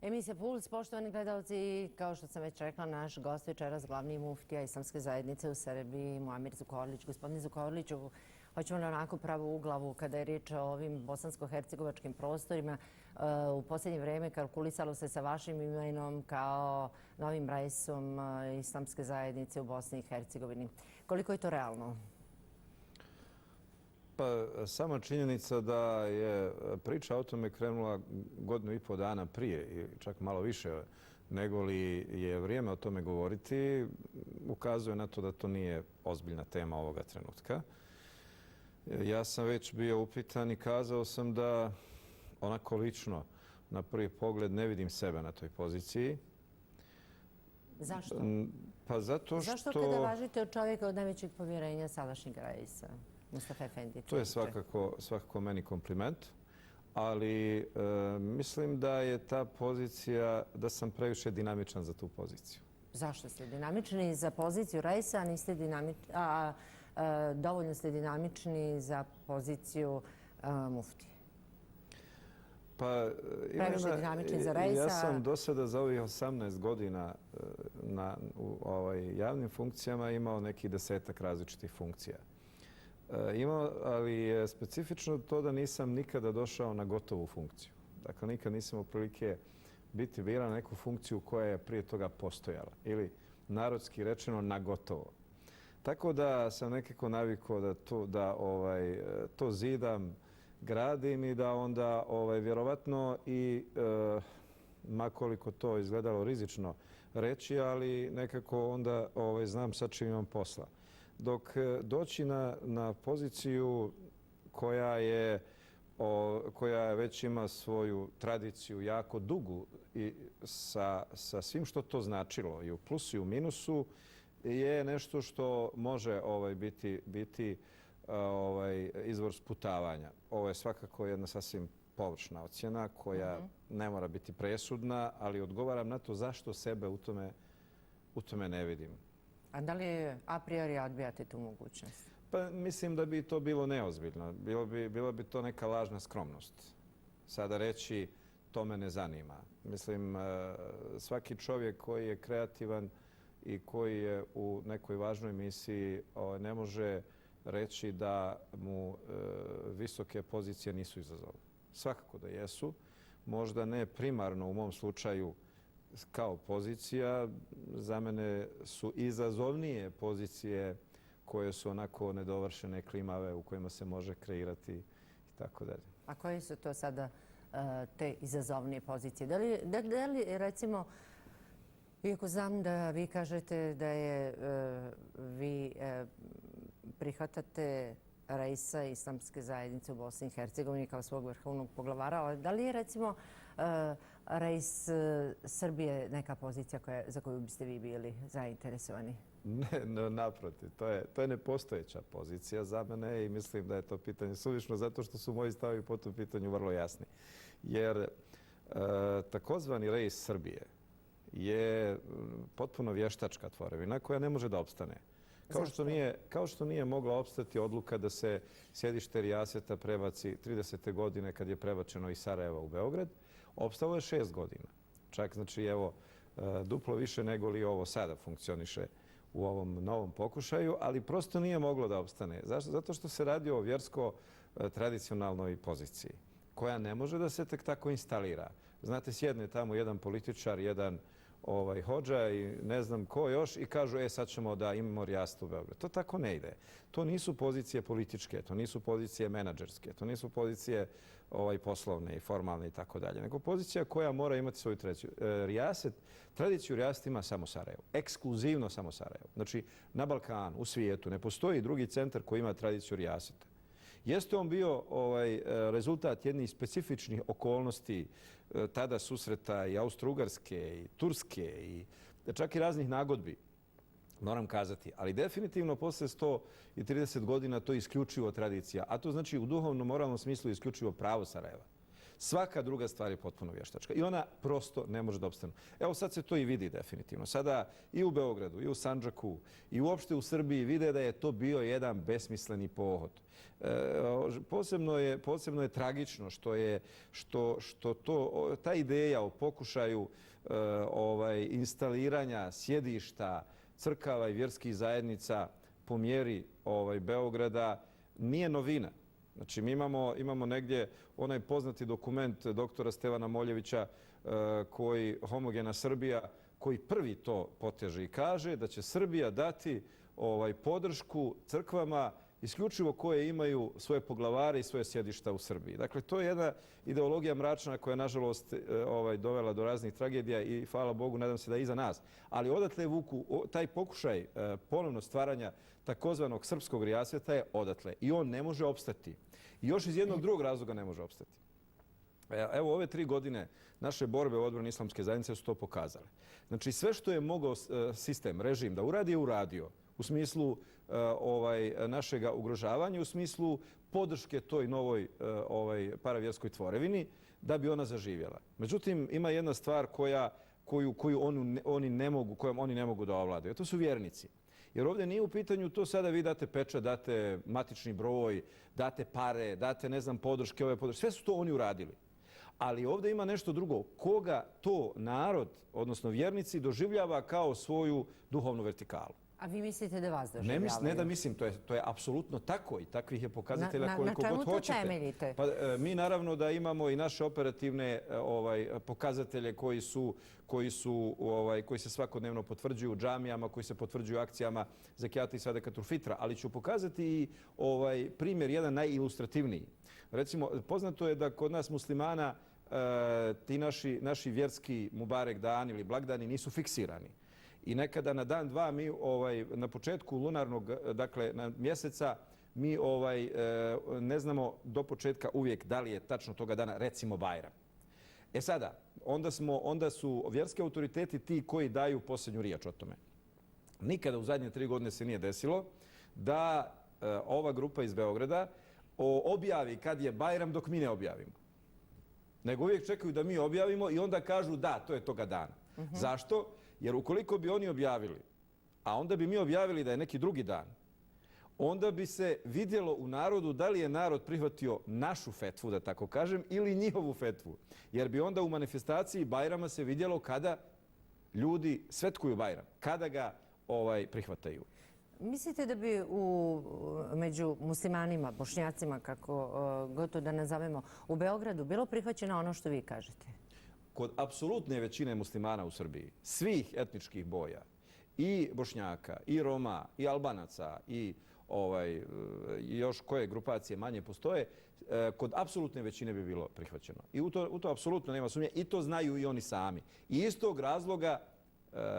Emisija Puls, poštovani gledalci, kao što sam već rekla, naš gost večeras, glavni muftija Islamske zajednice u Srbiji, Muamir Zukorlić. Gospodine Zukorliću, hoćemo li onako pravo u glavu kada je riječ o ovim bosansko-hercegovačkim prostorima? U posljednje vrijeme kalkulisalo se sa vašim imenom kao novim raisom Islamske zajednice u Bosni i Hercegovini. Koliko je to realno? Pa sama činjenica da je priča o tome krenula 1,5 dana prije, i čak malo više nego li je vrijeme o tome govoriti, ukazuje na to da to nije ozbiljna tema ovoga trenutka. Ja sam već bio upitan i kazao sam da onako lično na prvi pogled ne vidim sebe na toj poziciji. Zašto? Pa zato što... Zašto kada važite od čovjeka od najvećeg povjerenja sadašnjeg raisa? Mustafa Efendi. To je svakako meni kompliment, ali mislim da je ta pozicija, da sam previše dinamičan za tu poziciju. Zašto ste dinamični za poziciju raisa, a niste dovoljno ste dinamični za poziciju muftije? Pa, previše dinamični za raisa. Ja sam do sada za ovih 18 godina u javnim funkcijama imao nekih 10-ak različitih funkcija. Ali je specifično to da nisam nikada došao na gotovu funkciju. Dakle, nikad nisam u prilike biti biran na neku funkciju koja je prije toga postojala. Ili, narodski rečeno, na gotovo. Tako da sam nekako navikao da to zidam, gradim i da onda vjerovatno i makoliko to izgledalo rizično reći, ali nekako onda znam sa čim imam posla. Dok doći na poziciju koja već ima svoju tradiciju jako dugu i sa svim što to značilo i u plusu i u minusu je nešto što može biti izvor sputavanja. Ovo je svakako jedna sasvim površna ocjena koja ne mora biti presudna, ali odgovaram na to zašto sebe u tome ne vidim. A da li a priori odbijate tu mogućnost? Pa mislim da bi to bilo neozbiljno. Bilo bi to neka lažna skromnost. Sada reći to me ne zanima. Mislim, svaki čovjek koji je kreativan i koji je u nekoj važnoj misiji ne može reći da mu visoke pozicije nisu izazov. Svakako da jesu. Možda ne primarno u mom slučaju kao pozicija. Za mene su izazovnije pozicije koje su onako nedovršene, klimave, u kojima se može kreirati i tako dalje. A koje su to sada te izazovnije pozicije? Da li recimo, iako znam da vi kažete da vi prihvatate raisa Islamske zajednice u Bosni i Hercegovini kao svog vrhovnog poglavara, ali da li je recimo rais Srbije neka pozicija za koju biste vi bili zainteresovani? Ne, naprotiv. To je nepostojeća pozicija za mene i mislim da je to pitanje suvišno zato što su moji stavovi po tom pitanju vrlo jasni. Jer takozvani rais Srbije je potpuno vještačka tvorevina koja ne može da opstane. Kao što nije mogla opstati odluka da se sjedište Rijaseta prebaci 30. godine kad je prebačeno iz Sarajeva u Beograd, opstalo je 6 godina. Čak, znači, evo, duplo više nego li ovo sada funkcioniše u ovom novom pokušaju, ali prosto nije moglo da opstane. Zašto? Zato što se radi o vjersko-tradicionalnoj poziciji, koja ne može da se tek tako instalira. Znate, sjedne tamo jedan političar, jedan hodža i ne znam ko još i kažu sad ćemo da imamo Rijaset u Beogradu. To tako ne ide. To nisu pozicije političke, to nisu pozicije menadžerske, to nisu pozicije poslovne i formalne i tako dalje, nego pozicija koja mora imati svoju tradiciju. Tradiciju Rijaset ima samo Sarajevo, ekskluzivno samo Sarajevo. Znači, na Balkanu, u svijetu, ne postoji drugi centar koji ima tradiciju Rijaseta. Jeste on bio rezultat jednih specifičnih okolnosti tada susreta i Austro-Ugarske i Turske i čak i raznih nagodbi, moram kazati. Ali definitivno posle 130 godina to je isključivo tradicija. A to znači u duhovnom, moralnom smislu isključivo pravo Sarajeva. Svaka druga stvar je potpuno vještačka i ona prosto ne može da opstane. Evo sad se to i vidi definitivno. Sada i u Beogradu, i u Sandžaku, i uopšte u Srbiji vide da je to bio jedan besmisleni pohod. Posebno je tragično što ta ideja o pokušaju instaliranja sjedišta crkava i vjerskih zajednica po mjeri Beograda nije novina. Znači, mi imamo negdje onaj poznati dokument doktora Stevana Moljevića, Homogena Srbija, koji prvi to poteže i kaže da će Srbija dati podršku crkvama isključivo koje imaju svoje poglavare i svoje sjedišta u Srbiji. Dakle, to je jedna ideologija mračna koja je, nažalost, dovela do raznih tragedija i, hvala Bogu, nadam se da je iza nas. Ali odatle vuku, taj pokušaj ponovno stvaranja takozvanog srpskog rijasveta je odatle. I on ne može opstati. I još iz jednog drugog razloga ne može opstati. Evo, ove 3 godine naše borbe u odbrani islamske zajednice su to pokazale. Znači, sve što je mogao sistem, režim da uradi je uradio u smislu našega ugrožavanja, u smislu podrške toj novoj paravjerskoj tvorevini da bi ona zaživjela. Međutim, ima jedna stvar kojom oni ne mogu da ovladaju. To su vjernici. Jer ovdje nije u pitanju to sada vi date pečat, date matični broj, date pare, date ne znam podrške, ove podrške. Sve su to oni uradili. Ali ovdje ima nešto drugo. Koga to narod, odnosno vjernici, doživljava kao svoju duhovnu vertikalu? A vi mislite da vas doživljavaju? Ne da mislim, to je apsolutno tako i takvih je pokazatelja koliko god hoćete. Na čemu to temeljite? Pa, mi naravno da imamo i naše operativne pokazatelje koji se svakodnevno potvrđuju u džamijama, koji se potvrđuju akcijama Zekijata i Sadakatul Fitra, ali ću pokazati i primjer jedan najilustrativniji. Recimo, poznato je da kod nas muslimana ti naši vjerski Mubarek dani ili blagdani nisu fiksirani. I nekada na dan dva mi na početku lunarnog, dakle na mjeseca, mi ne znamo do početka uvijek da li je tačno toga dana, recimo Bajram. E sada, onda su vjerski autoriteti ti koji daju posljednju riječ o tome. Nikada u zadnje 3 godine se nije desilo da ova grupa iz Beograda objavi kad je Bajram dok mi ne objavimo. Nego uvijek čekaju da mi objavimo i onda kažu da, to je toga dana. Zašto? Jer ukoliko bi oni objavili, a onda bi mi objavili da je neki drugi dan, onda bi se vidjelo u narodu da li je narod prihvatio našu fetvu, da tako kažem, ili njihovu fetvu. Jer bi onda u manifestaciji Bajrama se vidjelo kada ljudi svetkuju Bajram, kada ga prihvataju. Mislite da bi među muslimanima, bošnjacima, kako gotovo da nazovemo, u Beogradu bilo prihvaćeno ono što vi kažete? Kod apsolutne većine muslimana u Srbiji, svih etničkih boja, i Bošnjaka, i Roma, i Albanaca, i još koje grupacije manje postoje, kod apsolutne većine bi bilo prihvaćeno. I u to apsolutno nema sumnje i to znaju i oni sami. I iz tog razloga,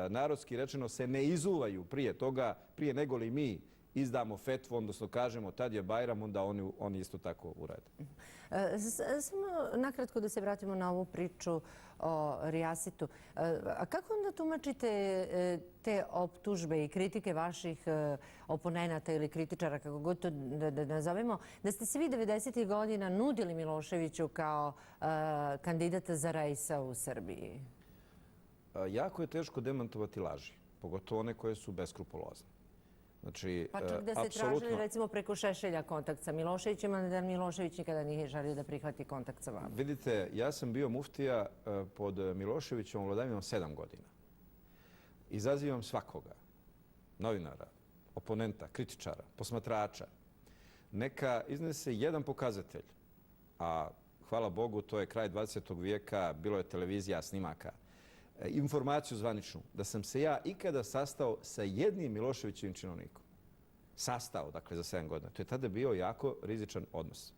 narodski rečeno, se ne izuvaju prije toga, prije nego li mi izdamo fetvu, odnosno kažemo tad je Bajram, onda oni isto tako urade. Samo nakratko da se vratimo na ovu priču o Rijasitu. A kako onda tumačite te optužbe i kritike vaših oponenata ili kritičara, kako god to da nazovemo, da ste se vi 90. godina nudili Miloševiću kao kandidata za reisa u Srbiji? Jako je teško demantovati laži, pogotovo one koje su beskrupulozne. Znači, pa čak da ste tražili recimo preko Šešelja kontakt sa Miloševićem, a da Milošević nikada nije želio da prihvati kontakt sa vama. Vidite, ja sam bio muftija pod Miloševićevom vladavinom 7 godina. Izazivam svakoga, novinara, oponenta, kritičara, posmatrača. Neka iznese jedan pokazatelj, a hvala Bogu to je kraj 20. vijeka, bilo je televizija, snimaka, informaciju zvaničnu, da sam se ja ikada sastao sa jednim Miloševićevim činovnikom. Sastao, dakle, za 7 godina. To je tada bio jako rizičan odnos.